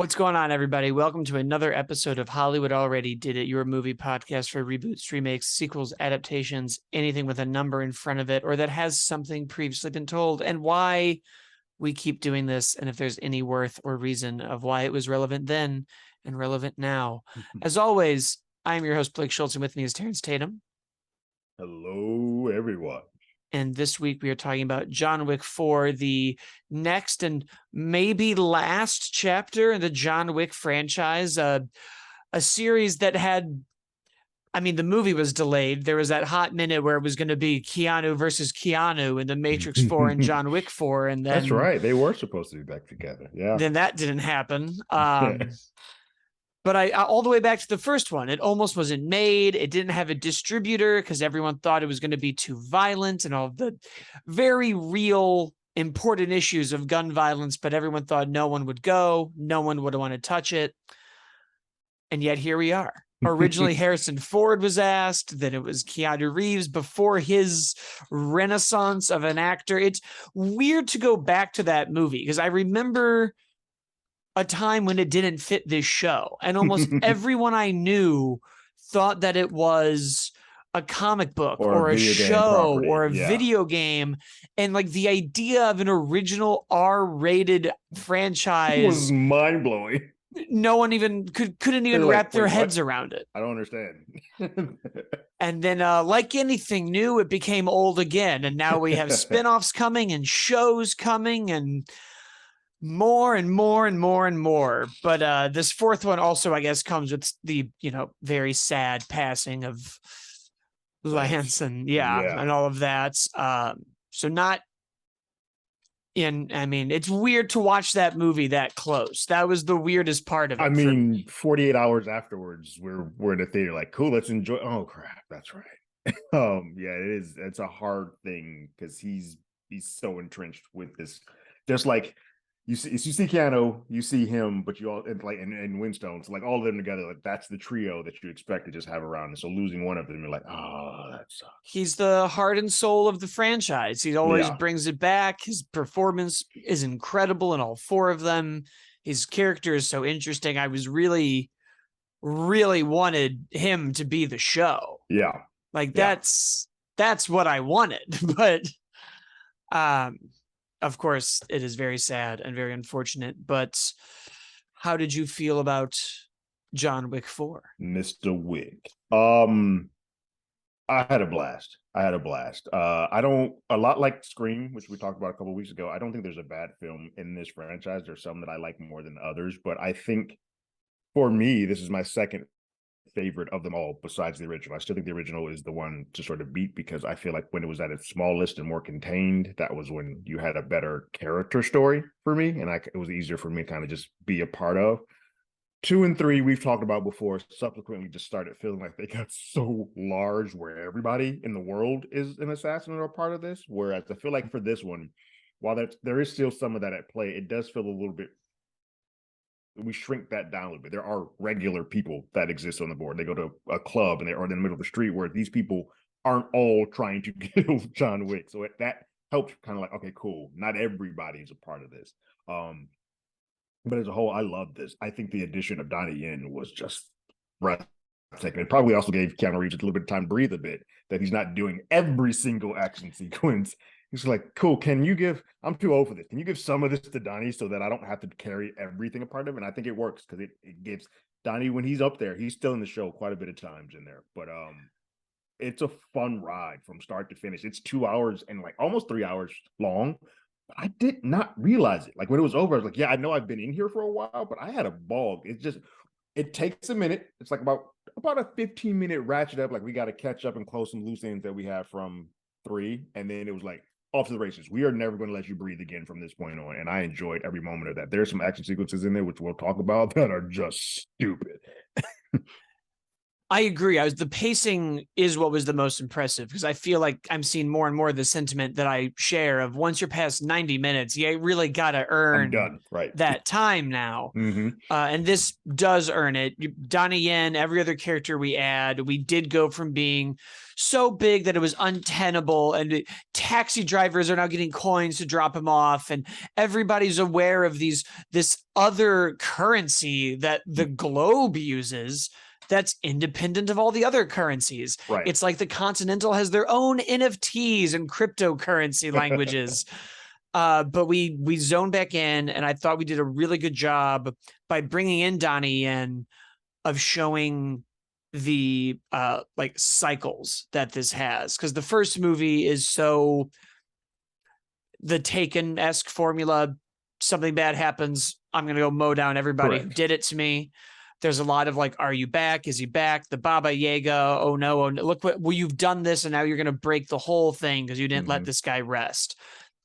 What's going on, everybody? Welcome to another episode of Hollywood Already Did It, your movie podcast for reboots, remakes, sequels, adaptations, anything with a number in front of it or that has something previously been told, and why we keep doing this, and if there's any worth or reason of why it was relevant then and relevant now. As always, I'm your host, Blake Schultz, and with me is Terrence Tatum. Hello, everyone. And this week we are talking about John Wick 4, the next and maybe last chapter in the John Wick franchise, a series that had, the movie was delayed. There was that hot minute where it was going to be Keanu versus Keanu in The Matrix 4 and John Wick 4. And then That's right. They were supposed to be back together. Yeah. Then that didn't happen. But I all the way back to the first one, it almost wasn't made. It didn't have a distributor because everyone thought it was going to be too violent and all the very real important issues of gun violence, but everyone thought no one would go. No one would want to touch it. And yet here we are. Originally, Harrison Ford was asked, then it was Keanu Reeves before his renaissance of an actor. It's weird to go back to that movie because I remember a time when it didn't fit this show. And almost everyone I knew thought that it was a comic book or a show or a video game. And like the idea of an original R-rated franchise was mind-blowing. No one even couldn't even wrap their heads around it. I don't understand. And then like anything new, it became old again. And now we have spinoffs coming and shows coming and more and more and more and more. But this fourth one also, I guess, comes with the, very sad passing of Lance and and all of that. So not in, it's weird to watch that movie that close. That was the weirdest part of it. 48 hours afterwards, we're in the theater like, cool, let's enjoy. Oh crap, that's right. It is. It's a hard thing because he's so entrenched with this. Just like you see Keanu, you see him, but you all and Winstone, so like all of them together, like that's the trio that you expect to just have around. And so losing one of them, you're like, oh, that sucks. He's the heart and soul of the franchise. He always brings it back. His performance is incredible in all four of them. His character is so interesting. I was really, really wanted him to be the show. Yeah. That's what I wanted. But of course, it is very sad and very unfortunate. But how did you feel about John Wick 4? Mr. Wick. I had a blast. I don't, a lot like Scream, which we talked about a couple of weeks ago. I don't think there's a bad film in this franchise. There's some that I like more than others. But I think for me, this is my second favorite of them all besides the original. I still think the original is the one to sort of beat because I feel like when it was at its smallest and more contained, that was when you had a better character story for me, and it was easier for me to kind of just be a part of. 2 and 3 we've talked about before, subsequently just started feeling like they got so large where everybody in the world is an assassin or a part of this, whereas I feel like for this one, while there is still some of that at play, it does feel a little bit, we shrink that down a little bit. There are regular people that exist on the board. They go to a club and they are in the middle of the street where these people aren't all trying to kill John Wick. So that helps kind of like, okay, cool. Not everybody is a part of this. But as a whole, I love this. I think the addition of Donnie Yen was just breathtaking. It probably also gave Keanu Reeves a little bit of time to breathe a bit, that he's not doing every single action sequence. He's like, cool, I'm too old for this. Can you give some of this to Donnie so that I don't have to carry everything apart of it? And I think it works because it gives Donnie, when he's up there, he's still in the show quite a bit of times in there. But it's a fun ride from start to finish. It's 2 hours and like almost 3 hours long. But I did not realize it. Like when it was over, I was like, yeah, I know I've been in here for a while, but I had a ball. It takes a minute. It's like about a 15-minute ratchet up. Like we got to catch up and close some loose ends that we have from 3. And then it was like, off to the races. We are never going to let you breathe again from this point on. And I enjoyed every moment of that. There's some action sequences in there, which we'll talk about, that are just stupid. I agree. The pacing is what was the most impressive, because I feel like I'm seeing more and more of the sentiment that I share of once you're past 90 minutes, you really got to I'm earn done. Right. that time now. Mm-hmm. And this does earn it. Donnie Yen, every other character we add, we did go from being so big that it was untenable, and taxi drivers are now getting coins to drop them off, and everybody's aware of this other currency that the globe uses that's independent of all the other currencies. Right. It's like the Continental has their own NFTs and cryptocurrency languages. But we zoned back in, and I thought we did a really good job by bringing in Donnie Yen of showing the like cycles that this has, because the first movie is so the Taken-esque formula. Something bad happens, I'm gonna go mow down everybody who did it to me. There's a lot of like, are you back? Is he back? The Baba Yaga. Oh no, look what, well, you've done this, and now you're gonna break the whole thing because you didn't let this guy rest.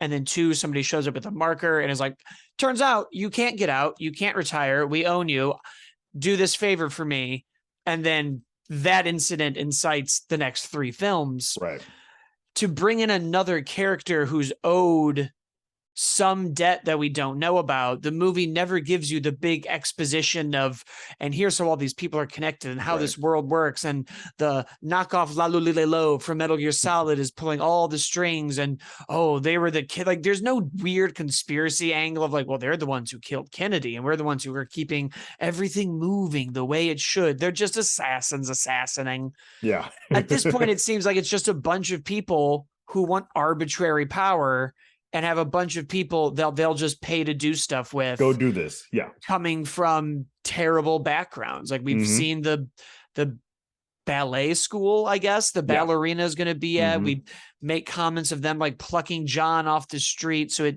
And then 2, somebody shows up with a marker and is like, turns out you can't get out. You can't retire. We own you. Do this favor for me. And then that incident incites the next 3 films. Right. To bring in another character who's owed some debt that we don't know about. The movie never gives you the big exposition of, and here's how all these people are connected and how this world works. And the knockoff Lalulilelo from Metal Gear Solid is pulling all the strings, and oh, they were the kid. Like, there's no weird conspiracy angle of like, well, they're the ones who killed Kennedy, and we're the ones who are keeping everything moving the way it should. They're just assassins assassinating. Yeah. At this point, it seems like it's just a bunch of people who want arbitrary power and have a bunch of people they'll just pay to do stuff with. Go do this. Yeah. Coming from terrible backgrounds. Like we've seen the ballet school, I guess, the ballerina is going to be at. We make comments of them like plucking John off the street. So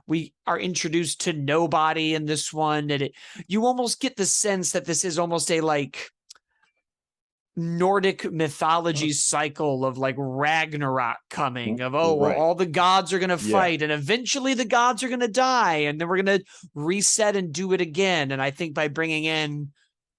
we are introduced to nobody in this one. And you almost get the sense that this is almost a like Nordic mythology cycle of like Ragnarok coming, of well, all the gods are going to fight, and eventually the gods are going to die, and then we're going to reset and do it again. And I think by bringing in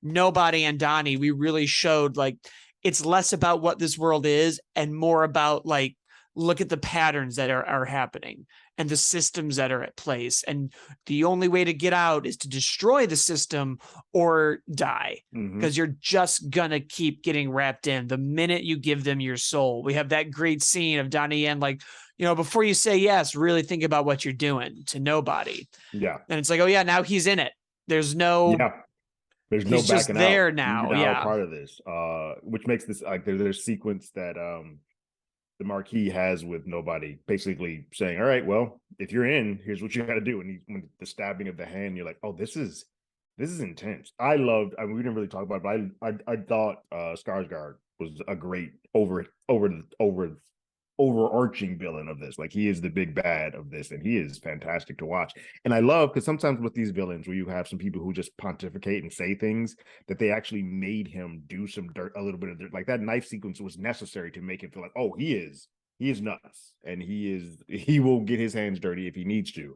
Nobody and Donnie, we really showed like it's less about what this world is and more about like, look at the patterns that are happening and the systems that are at place. And the only way to get out is to destroy the system or die, because you're just going to keep getting wrapped in the minute you give them your soul. We have that great scene of Donnie Yen, like, you know, before you say yes, really think about what you're doing to Nobody. Yeah. And it's like, oh yeah, now he's in it. There's no, there's no backing just there out. Now. You're now a part of this, which makes this like there's a sequence that, the Marquis has with Nobody, basically saying, all right, well, if you're in, here's what you got to do. And when the stabbing of the hand, you're like, oh, this is intense. I mean, we didn't really talk about it, but I thought Skarsgård was a great overarching villain of this. Like, he is the big bad of this, and he is fantastic to watch. And I love, because sometimes with these villains where you have some people who just pontificate and say things, that they actually made him do some dirt, a little bit of dirt. Like that knife sequence was necessary to make him feel like, oh, he is nuts, and he will get his hands dirty if he needs to.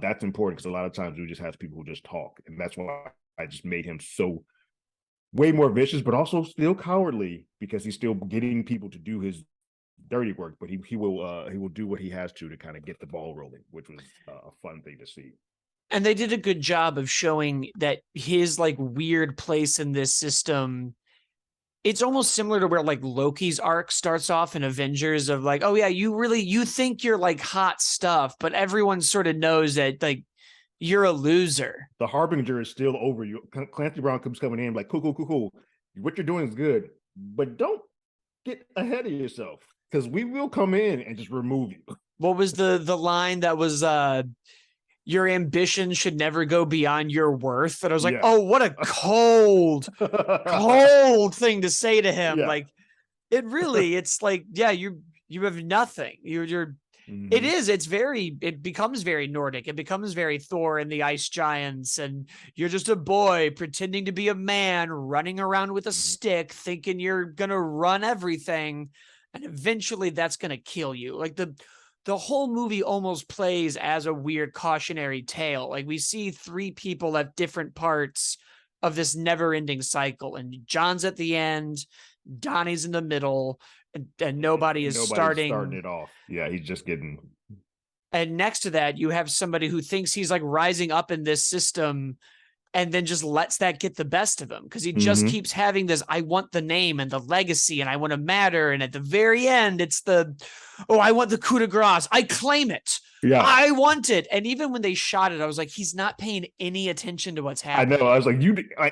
That's important, because a lot of times we just have people who just talk, and that's why I just made him so way more vicious, but also still cowardly, because he's still getting people to do his dirty work, but he will do what he has to kind of get the ball rolling, which was a fun thing to see. And they did a good job of showing that his like weird place in this system, it's almost similar to where like Loki's arc starts off in Avengers, of like, oh yeah, you think you're like hot stuff, but everyone sort of knows that like you're a loser. The Harbinger is still over you. Clancy Brown comes coming in like, cool. What you're doing is good, but don't get ahead of yourself, because we will come in and just remove you. What was the line that was your ambition should never go beyond your worth? And I was like, oh, what a cold thing to say to him. Like, it's like, yeah, you have nothing. It becomes very Nordic. It becomes very Thor and the Ice Giants, and you're just a boy pretending to be a man running around with a stick thinking you're gonna run everything, and eventually that's gonna kill you. Like the whole movie almost plays as a weird cautionary tale. Like, we see 3 people at different parts of this never-ending cycle. And John's at the end, Donnie's in the middle, and nobody is Nobody's starting starting it off. Yeah, he's just getting. And next to that, you have somebody who thinks he's like rising up in this system and then just lets that get the best of him because he just keeps having this, I want the name and the legacy and I want to matter. And at the very end, it's I want the coup de grace. I claim it. Yeah, I want it. And even when they shot it, I was like, he's not paying any attention to what's happening. I know. I was like,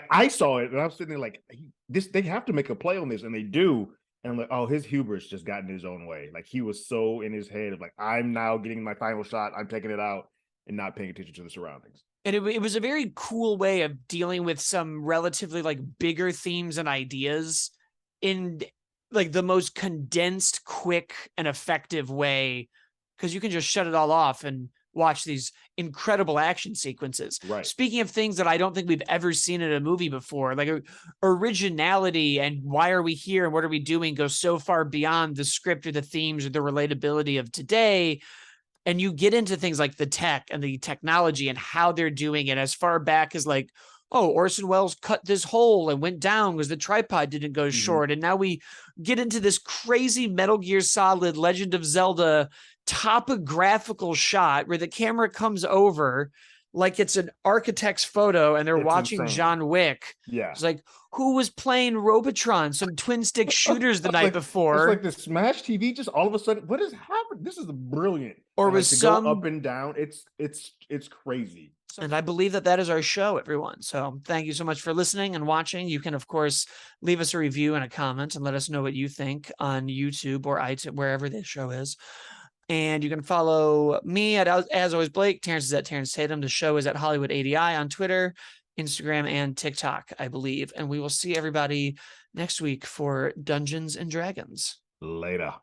I saw it and I was sitting there like, they have to make a play on this, and they do. And I'm like, oh, his hubris just got in his own way. Like he was so in his head of like, I'm now getting my final shot. I'm taking it out and not paying attention to the surroundings. And it was a very cool way of dealing with some relatively like bigger themes and ideas in like the most condensed, quick, and effective way. Because you can just shut it all off and watch these incredible action sequences. Right. Speaking of things that I don't think we've ever seen in a movie before, like originality and why are we here and what are we doing goes so far beyond the script or the themes or the relatability of today. And you get into things like the tech and the technology and how they're doing it as far back as like, oh, Orson Welles cut this hole and went down because the tripod didn't go short. And now we get into this crazy Metal Gear Solid Legend of Zelda topographical shot where the camera comes over like it's an architect's photo and they're watching insane. John Wick. Yeah. It's like, who was playing Robotron, some twin stick shooters the night before? It's like the Smash TV just all of a sudden, what is happening? This is brilliant. Or was some go up and down. It's crazy. And I believe that is our show, everyone. So thank you so much for listening and watching. You can, of course, leave us a review and a comment and let us know what you think on YouTube or iTunes, wherever this show is. And you can follow me at As Always Blake. Terrence is at Terrence Tatum. The show is at Hollywood ADI on Twitter, Instagram, and TikTok, I believe. And we will see everybody next week for Dungeons and Dragons. Later.